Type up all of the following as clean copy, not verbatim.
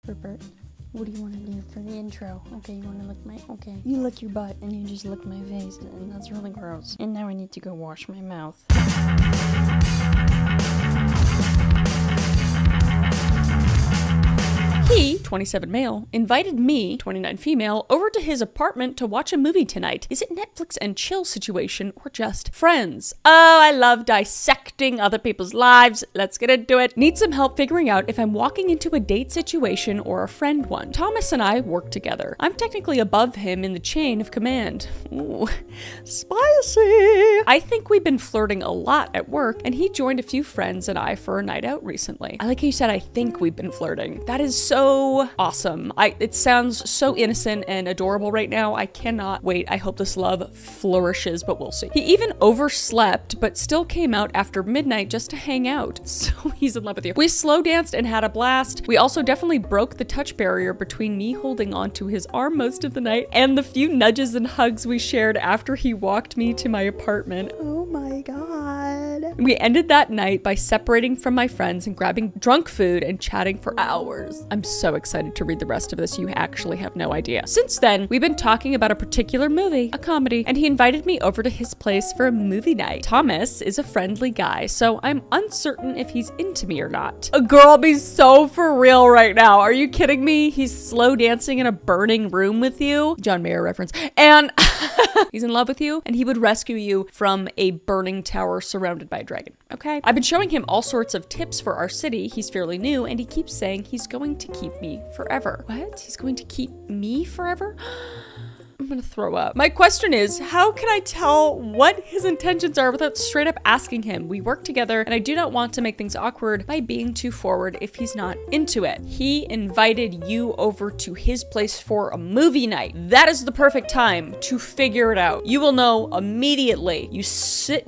Rupert, what do you want to do for the intro? Okay, you want to lick my... Okay. You lick your butt and you just lick my face, and that's really gross. And now I need to go wash my mouth. He, 27 male, invited me, 29 female, over to his apartment to watch a movie tonight. Is it Netflix and chill situation or just friends? Oh, I love dissecting other people's lives. Let's get into it. Need some help figuring out if I'm walking into a date situation or a friend one. Thomas and I work together. I'm technically above him in the chain of command. Ooh, spicy. I think we've been flirting a lot at work, and he joined a few friends and I for a night out recently. I like how you said I think we've been flirting. That is so awesome. It sounds so innocent and adorable right now. I cannot wait. I hope this love flourishes, but we'll see. He even overslept, but still came out after midnight just to hang out. So he's in love with you. We slow danced and had a blast. We also definitely broke the touch barrier between me holding on to his arm most of the night and the few nudges and hugs we shared after he walked me to my apartment. Oh my God. We ended that night by separating from my friends and grabbing drunk food and chatting for hours. I'm so excited to read the rest of this. You actually have no idea. Since then, we've been talking about a particular movie, a comedy, and he invited me over to his place for a movie night. Thomas is a friendly guy, so I'm uncertain if he's into me or not. A girl be so for real right now. Are you kidding me? He's slow dancing in a burning room with you. John Mayer reference. And he's in love with you, and he would rescue you from a burning tower surrounded by a dragon. Okay? I've been showing him all sorts of tips for our city. He's fairly new, and he keeps saying he's going to keep me forever. What? He's going to keep me forever? I'm gonna throw up. My question is, how can I tell what his intentions are without straight up asking him? We work together, and I do not want to make things awkward by being too forward if he's not into it. He invited you over to his place for a movie night. That is the perfect time to figure it out. You will know immediately. You sit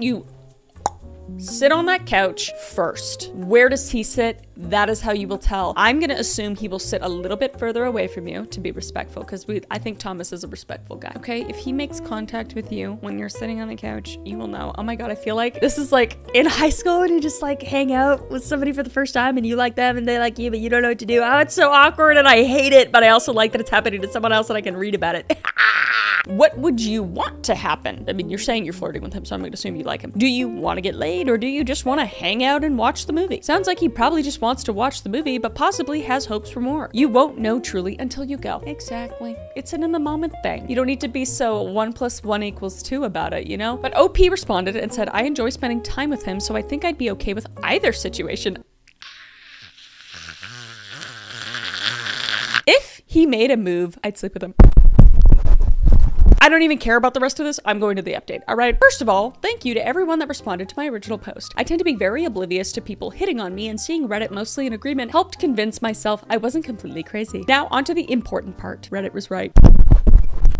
on that couch first. Where does he sit? That is how you will tell. I'm gonna assume he will sit a little bit further away from you to be respectful, because I think Thomas is a respectful guy. Okay, if he makes contact with you when you're sitting on the couch, you will know. Oh my God, I feel like this is like in high school when you just like hang out with somebody for the first time and you like them and they like you, but you don't know what to do. Oh, it's so awkward and I hate it, but I also like that it's happening to someone else and I can read about it. What would you want to happen? I mean, you're saying you're flirting with him, so I'm going to assume you like him. Do you want to get laid, or do you just want to hang out and watch the movie? Sounds like he probably just wants to watch the movie, but possibly has hopes for more. You won't know truly until you go. Exactly. It's an in the moment thing. You don't need to be so 1 + 1 = 2 about it, you know? But OP responded and said, I enjoy spending time with him, so I think I'd be okay with either situation. If he made a move, I'd sleep with him. I don't even care about the rest of this. I'm going to the update. All right. First of all, thank you to everyone that responded to my original post. I tend to be very oblivious to people hitting on me, and seeing Reddit mostly in agreement helped convince myself I wasn't completely crazy. Now onto the important part. Reddit was right.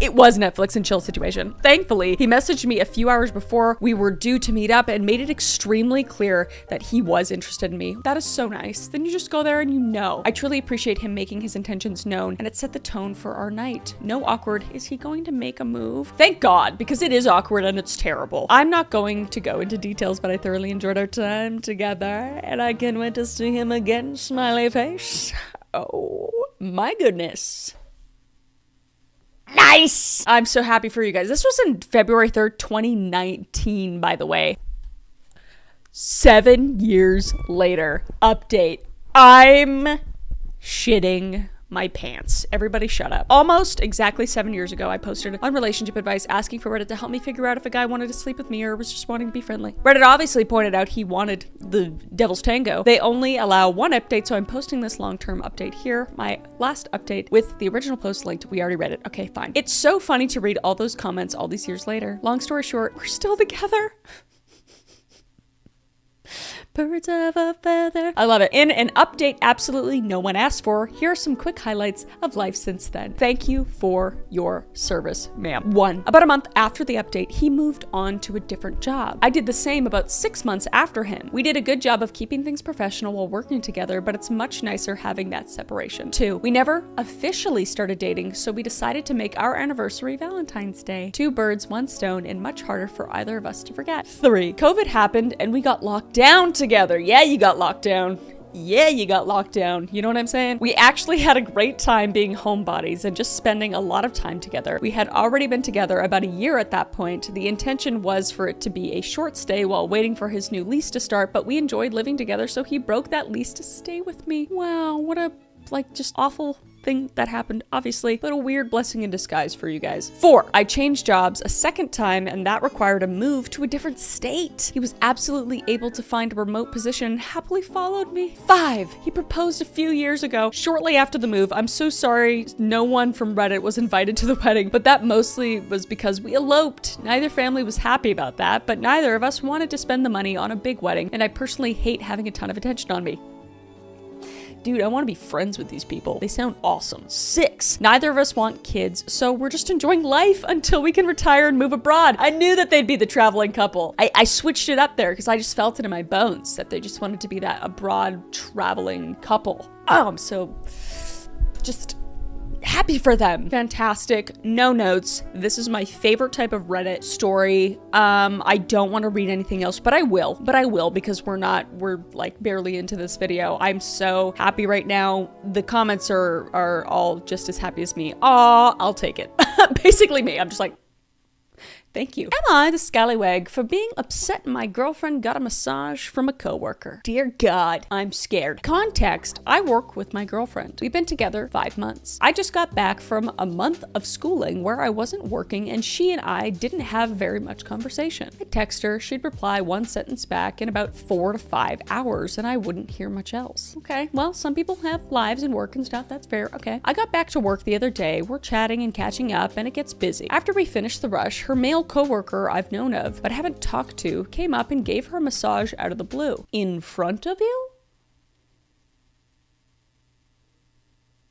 It was Netflix and chill situation. Thankfully, he messaged me a few hours before we were due to meet up and made it extremely clear that he was interested in me. That is so nice. Then you just go there and you know. I truly appreciate him making his intentions known, and it set the tone for our night. No awkward. Is he going to make a move? Thank God, because it is awkward and it's terrible. I'm not going to go into details, but I thoroughly enjoyed our time together, and I can't wait to see him again. Smiley face. Oh my goodness. Nice! I'm so happy for you guys. This was on February 3rd, 2019, by the way. 7 years later. Update. I'm shitting my pants. Everybody shut up. Almost exactly 7 years ago, I posted on relationship advice asking for Reddit to help me figure out if a guy wanted to sleep with me or was just wanting to be friendly. Reddit obviously pointed out he wanted the devil's tango. They only allow one update, so I'm posting this long-term update here. My last update with the original post linked. We already read it. Okay, fine. It's so funny to read all those comments all these years later. Long story short, we're still together. Birds of a feather. I love it. In an update absolutely no one asked for, here are some quick highlights of life since then. Thank you for your service, ma'am. 1. About a month after the update, he moved on to a different job. I did the same about 6 months after him. We did a good job of keeping things professional while working together, but it's much nicer having that separation. 2. We never officially started dating, so we decided to make our anniversary Valentine's Day. 2 birds, 1 stone, and much harder for either of us to forget. 3. COVID happened and we got locked down together. Yeah, you got locked down. yeah, you got locked down. You know what I'm saying? We actually had a great time being homebodies and just spending a lot of time together. We had already been together about a year at that point. The intention was for it to be a short stay while waiting for his new lease to start, but we enjoyed living together, so he broke that lease to stay with me. Wow, what a, just awful thing that happened, obviously, but a weird blessing in disguise for you guys. 4, I changed jobs a second time, and that required a move to a different state. He was absolutely able to find a remote position and happily followed me. 5, he proposed a few years ago, shortly after the move. I'm so sorry no one from Reddit was invited to the wedding, but that mostly was because we eloped. Neither family was happy about that, but neither of us wanted to spend the money on a big wedding, and I personally hate having a ton of attention on me. Dude, I want to be friends with these people. They sound awesome. 6, neither of us want kids, so we're just enjoying life until we can retire and move abroad. I knew that they'd be the traveling couple. I switched it up there because I just felt it in my bones that they just wanted to be that abroad traveling couple. Oh, I'm so just happy for them. Fantastic. No notes. This is my favorite type of Reddit story. I don't want to read anything else, but I will because we're like barely into this video. I'm so happy right now. The comments are all just as happy as me. Aw, I'll take it. Basically me. I'm just like, thank you. Am I the scallywag for being upset my girlfriend got a massage from a coworker? Dear God, I'm scared. Context, I work with my girlfriend. We've been together 5 months. I just got back from a month of schooling where I wasn't working and she and I didn't have very much conversation. I'd text her, she'd reply one sentence back in about 4 to 5 hours and I wouldn't hear much else. Okay, well, some people have lives and work and stuff, that's fair, okay. I got back to work the other day, we're chatting and catching up and it gets busy. After we finish the rush, her male coworker I've known of but haven't talked to came up and gave her a massage out of the blue. In front of you?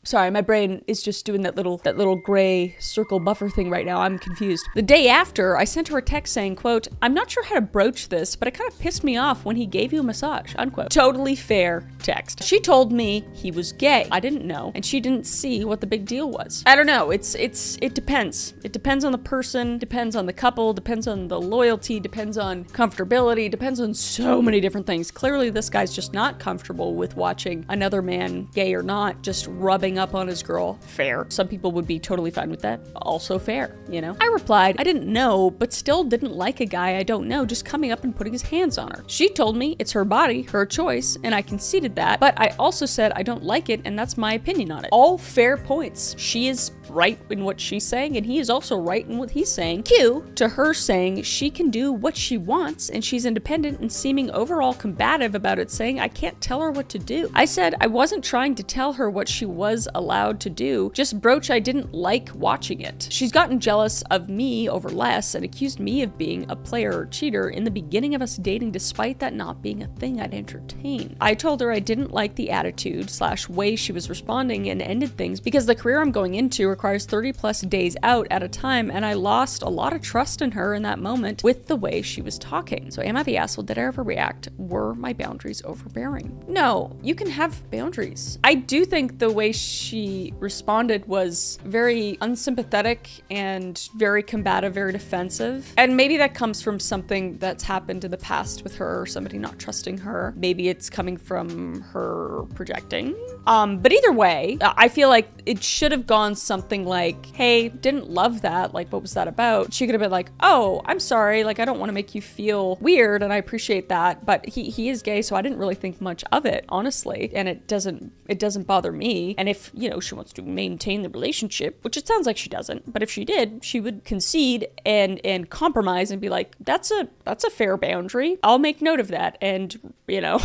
Sorry, my brain is just doing that little gray circle buffer thing right now. I'm confused. The day after, I sent her a text saying, quote, I'm not sure how to broach this, but it kind of pissed me off when he gave you a massage, unquote. Totally fair text. She told me he was gay. I didn't know, and she didn't see what the big deal was. I don't know. It depends. It depends on the person, depends on the couple, depends on the loyalty, depends on comfortability, depends on so many different things. Clearly, this guy's just not comfortable with watching another man, gay or not, just rubbing up on his girl. Fair. Some people would be totally fine with that. Also fair, you know? I replied, I didn't know, but still didn't like a guy I don't know just coming up and putting his hands on her. She told me it's her body, her choice, and I conceded that, but I also said I don't like it and that's my opinion on it. All fair points. She is right in what she's saying and he is also right in what he's saying. Cue to her saying she can do what she wants and she's independent and seeming overall combative about it, saying I can't tell her what to do. I said I wasn't trying to tell her what she was allowed to do, just broach I didn't like watching it. She's gotten jealous of me over less and accused me of being a player or cheater in the beginning of us dating, despite that not being a thing I'd entertain. I told her I didn't like the attitude / way she was responding and ended things because the career I'm going into requires 30 plus days out at a time and I lost a lot of trust in her in that moment with the way she was talking. So am I the asshole? Did I overreact? Were my boundaries overbearing? No, you can have boundaries. I do think the way she responded was very unsympathetic and very combative, very defensive. And maybe that comes from something that's happened in the past with her, or somebody not trusting her. Maybe it's coming from her projecting. But either way, I feel like it should have gone something like, hey, didn't love that. Like, what was that about? She could have been like, oh, I'm sorry. Like, I don't want to make you feel weird and I appreciate that. But he is gay, so I didn't really think much of it, honestly. And it doesn't bother me. And if, you know, she wants to maintain the relationship, which it sounds like she doesn't, but if she did, she would concede and compromise and be like, that's a fair boundary. I'll make note of that. And, you know,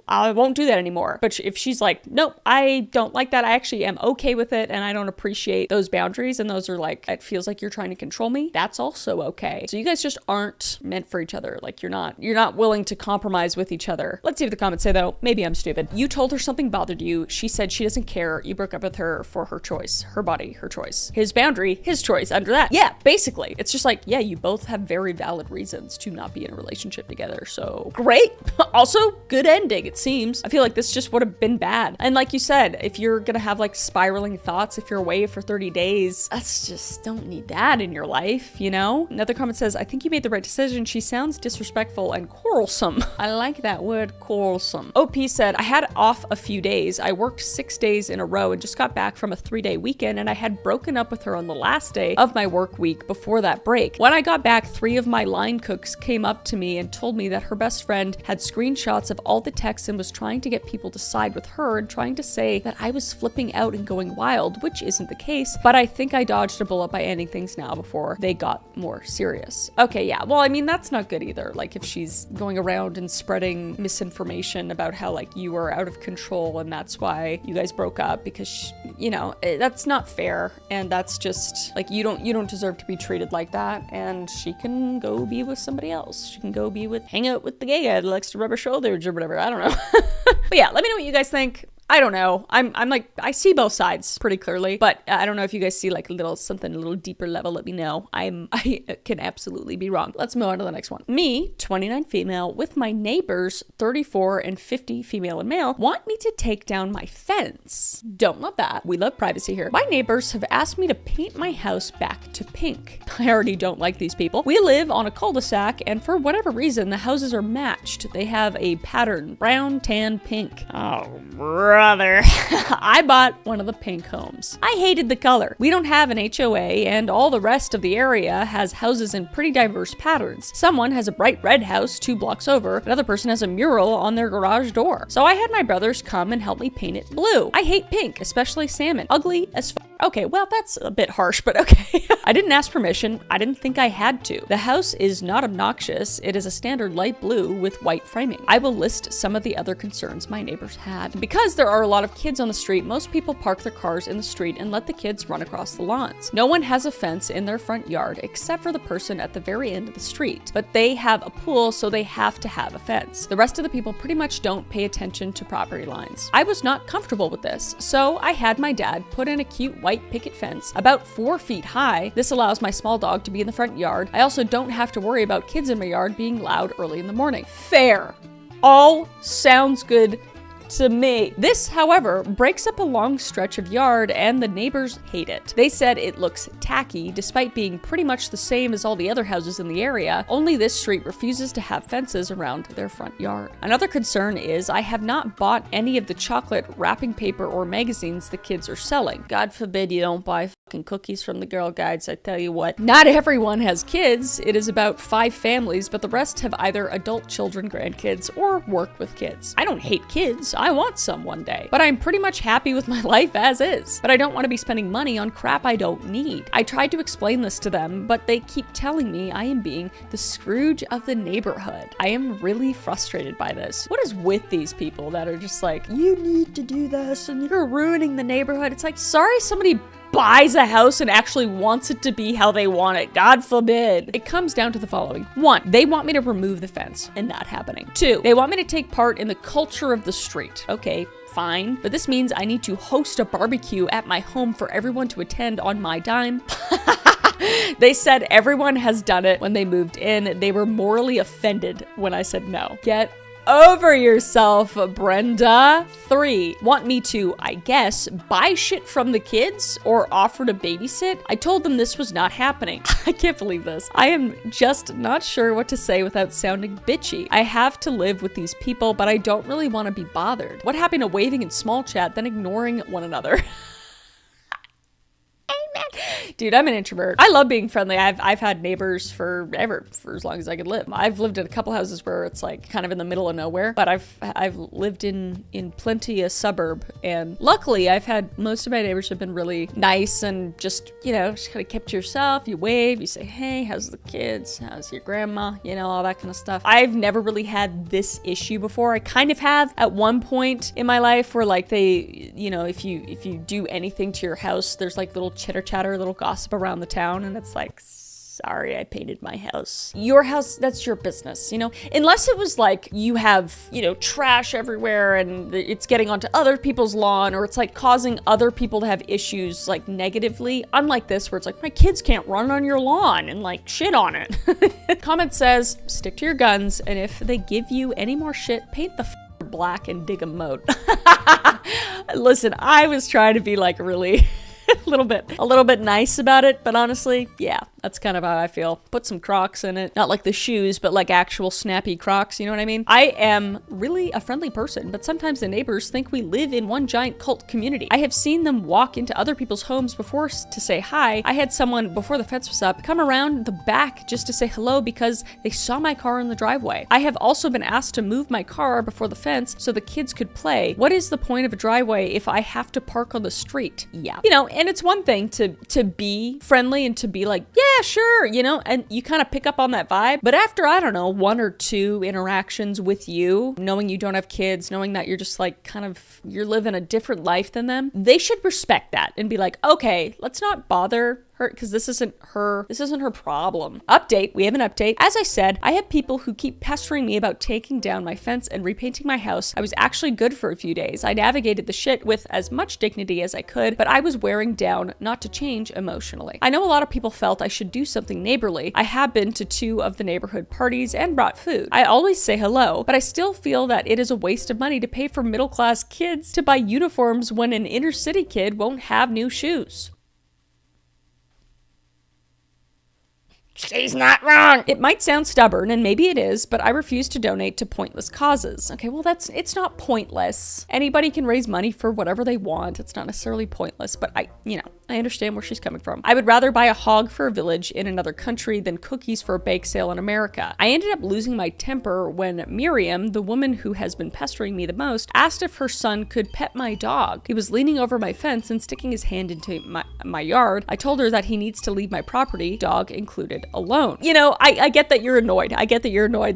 I won't do that anymore. But if she's like, nope, I don't like that. I actually am okay with it. And I don't appreciate those boundaries. And those are like, it feels like you're trying to control me. That's also okay. So you guys just aren't meant for each other. Like you're not willing to compromise with each other. Let's see what the comments say though. Maybe I'm stupid. You told her something bothered you. She said she doesn't care. You broke up with her for her choice, her body, her choice, his boundary, his choice under that. Yeah, basically. It's just like, yeah, you both have very valid reasons to not be in a relationship together. So great. Also good ending. It it seems. I feel like this just would have been bad. And like you said, if you're gonna have like spiraling thoughts, if you're away for 30 days, that's just, don't need that in your life, you know? Another comment says, I think you made the right decision. She sounds disrespectful and quarrelsome. I like that word, quarrelsome. OP said, I had off a few days. I worked 6 days in a row and just got back from a 3-day weekend, and I had broken up with her on the last day of my work week before that break. When I got back, 3 of my line cooks came up to me and told me that her best friend had screenshots of all the texts and was trying to get people to side with her and trying to say that I was flipping out and going wild, which isn't the case, but I think I dodged a bullet by ending things now before they got more serious. Okay, yeah, well, I mean, that's not good either. Like, if she's going around and spreading misinformation about how, like, you were out of control and that's why you guys broke up, because, you know, that's not fair, and that's just, like, you don't deserve to be treated like that, and she can go be with somebody else. She can go hang out with the gay guy that likes to rub her shoulders or whatever. I don't know. But yeah, let me know what you guys think. I don't know. I'm like, I see both sides pretty clearly, but I don't know if you guys see like a little deeper level. Let me know. I can absolutely be wrong. Let's move on to the next one. Me, 29 female, with my neighbors, 34 and 50 female and male, want me to take down my fence. Don't love that. We love privacy here. My neighbors have asked me to paint my house back to pink. I already don't like these people. We live on a cul-de-sac, and for whatever reason, the houses are matched. They have a pattern, brown, tan, pink. Oh, brother. I bought one of the pink homes. I hated the color. We don't have an HOA, and all the rest of the area has houses in pretty diverse patterns. Someone has a bright red house 2 blocks over. Another person has a mural on their garage door. So I had my brothers come and help me paint it blue. I hate pink, especially salmon. Ugly as f. Okay, well, that's a bit harsh, but okay. I didn't ask permission. I didn't think I had to. The house is not obnoxious. It is a standard light blue with white framing. I will list some of the other concerns my neighbors had. Because there are a lot of kids on the street, most people park their cars in the street and let the kids run across the lawns. No one has a fence in their front yard except for the person at the very end of the street, but they have a pool, so they have to have a fence. The rest of the people pretty much don't pay attention to property lines. I was not comfortable with this, so I had my dad put in a cute white picket fence about 4 feet high. This allows my small dog to be in the front yard. I also don't have to worry about kids in my yard being loud early in the morning. Fair. All sounds good to me. This, however, breaks up a long stretch of yard, and the neighbors hate it. They said it looks tacky despite being pretty much the same as all the other houses in the area. Only this street refuses to have fences around their front yard. Another concern is I have not bought any of the chocolate wrapping paper or magazines the kids are selling. God forbid you don't buy fucking cookies from the Girl Guides. I tell you what, not everyone has kids. It is about 5 families, but the rest have either adult children, grandkids, or work with kids. I don't hate kids. I want some one day, but I'm pretty much happy with my life as is. But I don't want to be spending money on crap I don't need. I tried to explain this to them, but they keep telling me I am being the Scrooge of the neighborhood. I am really frustrated by this. What is with these people that are just like, you need to do this and you're ruining the neighborhood? It's like, sorry, somebody buys a house and actually wants it to be how they want it. God forbid. It comes down to the following. 1, they want me to remove the fence, and not happening. 2, they want me to take part in the culture of the street. Okay, fine, but this means I need to host a barbecue at my home for everyone to attend on my dime. They said everyone has done it when they moved in. They were morally offended when I said no. Get over yourself, Brenda. 3, want me to, I guess, buy shit from the kids or offer to babysit? I told them this was not happening. I can't believe this. I am just not sure what to say without sounding bitchy. I have to live with these people, but I don't really want to be bothered. What happened to waving in small chat, then ignoring one another? Dude, I'm an introvert. I love being friendly. I've had neighbors forever, for as long as I could live. I've lived in a couple houses where it's like kind of in the middle of nowhere, but I've lived in plenty a suburb, and luckily I've had most of my neighbors have been really nice and just, you know, just kind of kept to yourself. You wave, you say, hey, how's the kids? How's your grandma? You know, all that kind of stuff. I've never really had this issue before. I kind of have at one point in my life where like they, you know, if you do anything to your house, there's like little chitter chatter, little gossip around the town, and it's like, sorry, I painted my house. Your house, that's your business, you know? Unless it was like you have, you know, trash everywhere and it's getting onto other people's lawn, or it's like causing other people to have issues like negatively. Unlike this where it's like, my kids can't run on your lawn and like shit on it. Comment says, stick to your guns, and if they give you any more shit, paint the dark black and dig a moat. Listen, I was trying to be like really a little bit nice about it, but honestly, yeah, that's kind of how I feel. Put some Crocs in it. Not like the shoes, but like actual snappy Crocs, you know what I mean? I am really a friendly person, but sometimes the neighbors think we live in one giant cult community. I have seen them walk into other people's homes before to say hi. I had someone, before the fence was up, come around the back just to say hello because they saw my car in the driveway. I have also been asked to move my car before the fence so the kids could play. What is the point of a driveway if I have to park on the street? Yeah. You know, and it's one thing to be friendly and to be like, yeah, sure, you know, and you kind of pick up on that vibe. But after, I don't know, 1 or 2 interactions with you, knowing you don't have kids, knowing that you're just like kind of, you're living a different life than them, they should respect that and be like, okay, let's not bother her because this isn't her problem. Update, we have an update. As I said, I have people who keep pestering me about taking down my fence and repainting my house. I was actually good for a few days. I navigated the shit with as much dignity as I could, but I was wearing down, not to change emotionally. I know a lot of people felt I should do something neighborly. I have been to 2 of the neighborhood parties and brought food. I always say hello, but I still feel that it is a waste of money to pay for middle-class kids to buy uniforms when an inner city kid won't have new shoes. She's not wrong. It might sound stubborn, and maybe it is, but I refuse to donate to pointless causes. Okay, well, it's not pointless. Anybody can raise money for whatever they want. It's not necessarily pointless, but I understand where she's coming from. I would rather buy a hog for a village in another country than cookies for a bake sale in America. I ended up losing my temper when Miriam, the woman who has been pestering me the most, asked if her son could pet my dog. He was leaning over my fence and sticking his hand into my yard. I told her that he needs to leave my property, dog included, alone. You know, I get that you're annoyed.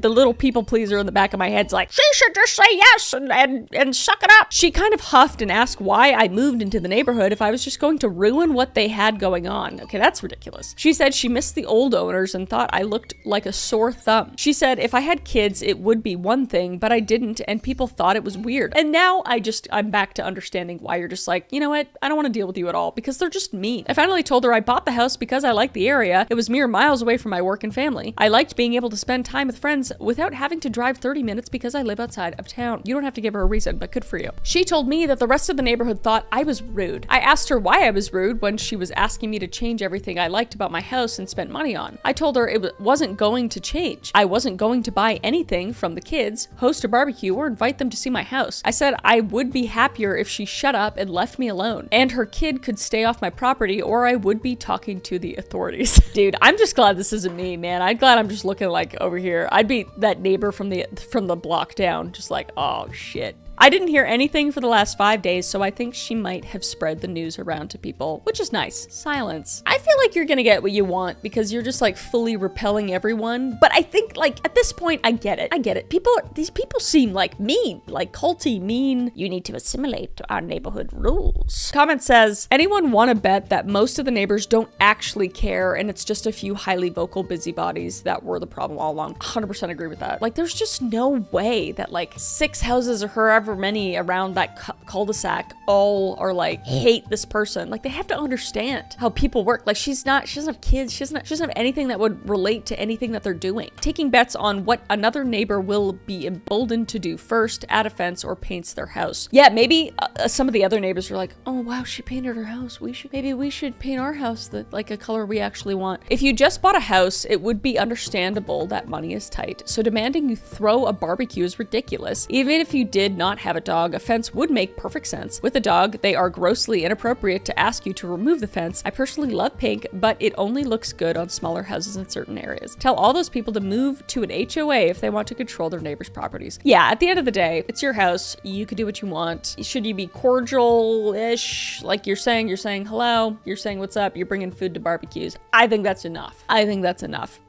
The little people pleaser in the back of my head's like, she should just say yes and suck it up. She kind of huffed and asked why I moved into the neighborhood if I was just going to ruin what they had going on. Okay, that's ridiculous. She said she missed the old owners and thought I looked like a sore thumb. She said if I had kids, it would be one thing, but I didn't, and people thought it was weird. And now I'm back to understanding why you're just like, you know what? I don't want to deal with you at all because they're just mean. I finally told her I bought the house because I liked the area. It was mere miles away from my work and family. I liked being able to spend time with friends without having to drive 30 minutes because I live outside of town. You don't have to give her a reason, but good for you. She told me that the rest of the neighborhood thought I was rude. I asked her why I was rude when she was asking me to change everything I liked about my house and spent money on. I told her it wasn't going to change. I wasn't going to buy anything from the kids, host a barbecue, or invite them to see my house. I said I would be happier if she shut up and left me alone, and her kid could stay off my property, or I would be talking to the authorities. Dude, I'm just glad this isn't me, man. I'm glad I'm just looking like over here. I'd be that neighbor from the block down, just like, oh shit. I didn't hear anything for the last 5 days, so I think she might have spread the news around to people, which is nice. Silence. I feel like you're gonna get what you want because you're just like fully repelling everyone. But I think like at this point, I get it. These people seem like mean, like culty, mean. You need to assimilate to our neighborhood rules. Comment says, anyone want to bet that most of the neighbors don't actually care and it's just a few highly vocal busybodies that were the problem all along? 100% agree with that. Like there's just no way that like 6 houses or however many around that cul-de-sac all are like hate this person. Like they have to understand how people work. Like she doesn't have kids, she doesn't have anything that would relate to anything that they're doing. Taking bets on what another neighbor will be emboldened to do first, add a fence or paints their house. Yeah, maybe some of the other neighbors are like, oh wow, she painted her house, maybe we should paint our house like a color we actually want. If you just bought a house, it would be understandable that money is tight, so demanding you throw a barbecue is ridiculous. Even if you did not have a dog, a fence would make perfect sense. With a dog, they are grossly inappropriate to ask you to remove the fence. I personally love pink, but it only looks good on smaller houses in certain areas. Tell all those people to move to an HOA if they want to control their neighbors' properties. Yeah, at the end of the day, it's your house. You can do what you want. Should you be cordial-ish? Like you're saying hello, you're saying what's up, you're bringing food to barbecues. I think that's enough.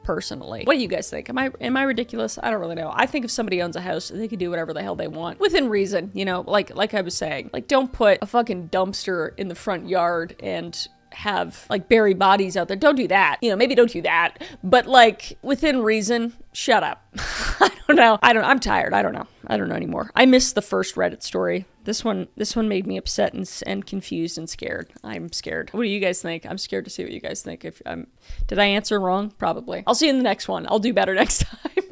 Personally. What do you guys think? Am I ridiculous? I don't really know. I think if somebody owns a house, they can do whatever the hell they want within reason, you know, like I was saying. Like don't put a fucking dumpster in the front yard and have like bury bodies out there. Don't do that. You know, maybe don't do that. But like within reason, shut up. I don't know. I'm tired. I don't know anymore. I missed the first Reddit story. This one made me upset and confused and scared. I'm scared. What do you guys think? I'm scared to see what you guys think. Did I answer wrong? Probably. I'll see you in the next one. I'll do better next time.